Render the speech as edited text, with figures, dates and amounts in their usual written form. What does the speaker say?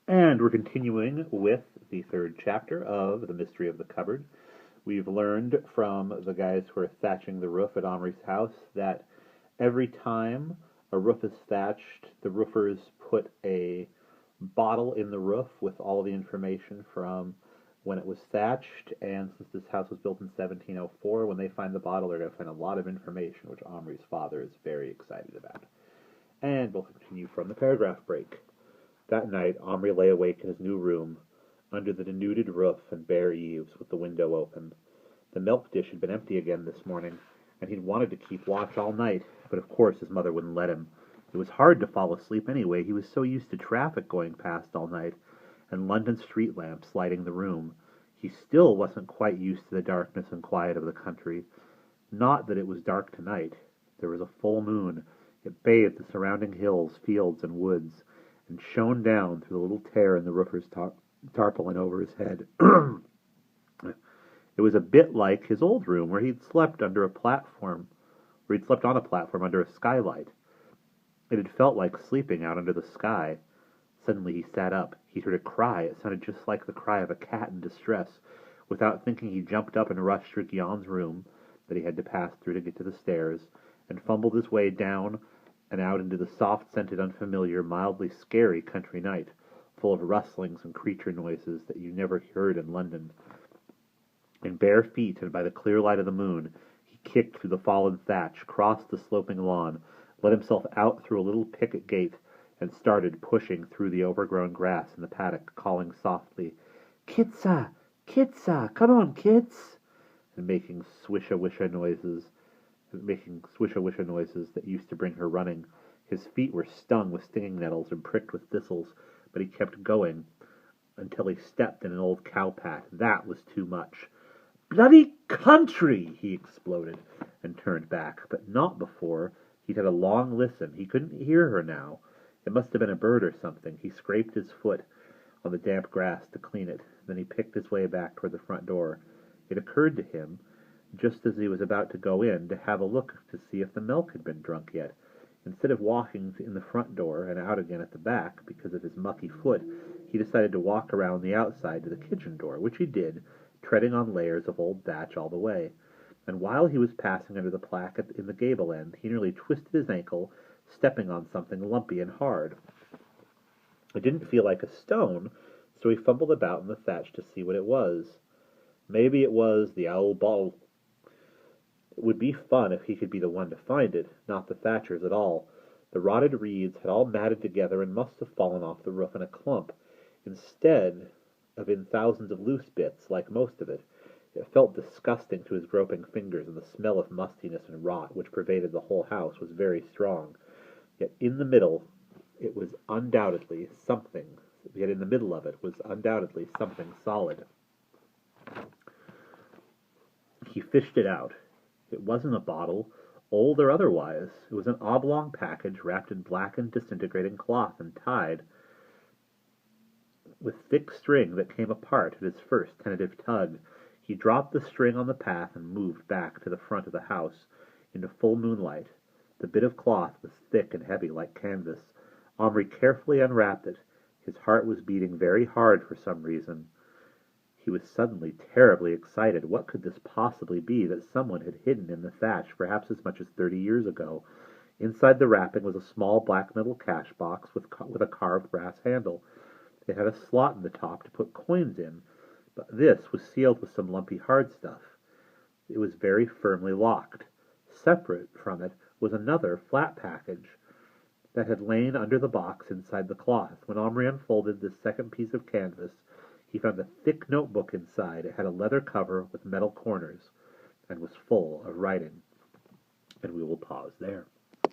And we're continuing with the third chapter of The Mystery of the Cupboard. We've learned from the guys who are thatching the roof at Omri's house that every time a roof is thatched, the roofers put a bottle in the roof with all the information from when it was thatched, and since this house was built in 1704, when they find the bottle, they're going to find a lot of information, which Omri's father is very excited about. And we'll continue from the paragraph break. That night, Omri lay awake in his new room, under the denuded roof and bare eaves, with the window open. The milk dish had been empty again this morning, and he'd wanted to keep watch all night, but of course his mother wouldn't let him. It was hard to fall asleep anyway. He was so used to traffic going past all night, and London street lamps lighting the room. He still wasn't quite used to the darkness and quiet of the country. Not that it was dark tonight. There was a full moon. It bathed the surrounding hills, fields, and woods, and shone down through the little tear in the roofer's tarpaulin over his head. It was a bit like his old room, where he'd slept on a platform under a skylight. It had felt like sleeping out under the sky. Suddenly he sat up. He heard a cry. It sounded just like the cry of a cat in distress. Without thinking, he jumped up and rushed through Guyon's room that he had to pass through to get to the stairs, and fumbled his way down and out into the soft-scented, unfamiliar, mildly scary country night, full of rustlings and creature noises that you never heard in London. In bare feet and by the clear light of the moon, he kicked through the fallen thatch, crossed the sloping lawn, let himself out through a little picket gate, and started pushing through the overgrown grass in the paddock, calling softly, "Kitsa! Kitsa! Come on, kits!" and making swisha-wisha noises that used to bring her running. His feet were stung with stinging nettles and pricked with thistles, but he kept going until he stepped in an old cowpat. That was too much. "Bloody country!" he exploded, and turned back, but not before he'd had a long listen. He couldn't hear her now. It must have been a bird or something. He scraped his foot on the damp grass to clean it. Then he picked his way back toward the front door. It occurred to him, just as he was about to go in, to have a look to see if the milk had been drunk yet. Instead of walking in the front door and out again at the back because of his mucky foot, he decided to walk around the outside to the kitchen door, which he did, treading on layers of old thatch all the way. And while he was passing under the plaque in the gable end, he nearly twisted his ankle, stepping on something lumpy and hard. It didn't feel like a stone, so he fumbled about in the thatch to see what it was. Maybe it was the owl bottle. It would be fun if he could be the one to find it, not the thatchers at all. The rotted reeds had all matted together and must have fallen off the roof in a clump, instead of in thousands of loose bits, like most of it. It felt disgusting to his groping fingers, and the smell of mustiness and rot which pervaded the whole house was very strong. Yet in the middle of it was undoubtedly something solid. He fished it out. It wasn't a bottle, old or otherwise. It was an oblong package wrapped in blackened, disintegrating cloth and tied with thick string that came apart at his first tentative tug. He dropped the string on the path and moved back to the front of the house into full moonlight. The bit of cloth was thick and heavy like canvas. Omri carefully unwrapped it. His heart was beating very hard for some reason. He was suddenly terribly excited. What could this possibly be that someone had hidden in the thatch, perhaps as much as 30 years ago? Inside the wrapping was a small black metal cash box with a carved brass handle. It had a slot in the top to put coins in, but this was sealed with some lumpy hard stuff. It was very firmly locked. Separate from it was another flat package that had lain under the box inside the cloth. When Omri unfolded this second piece of canvas, he found a thick notebook inside. It had a leather cover with metal corners and was full of writing. And we will pause there.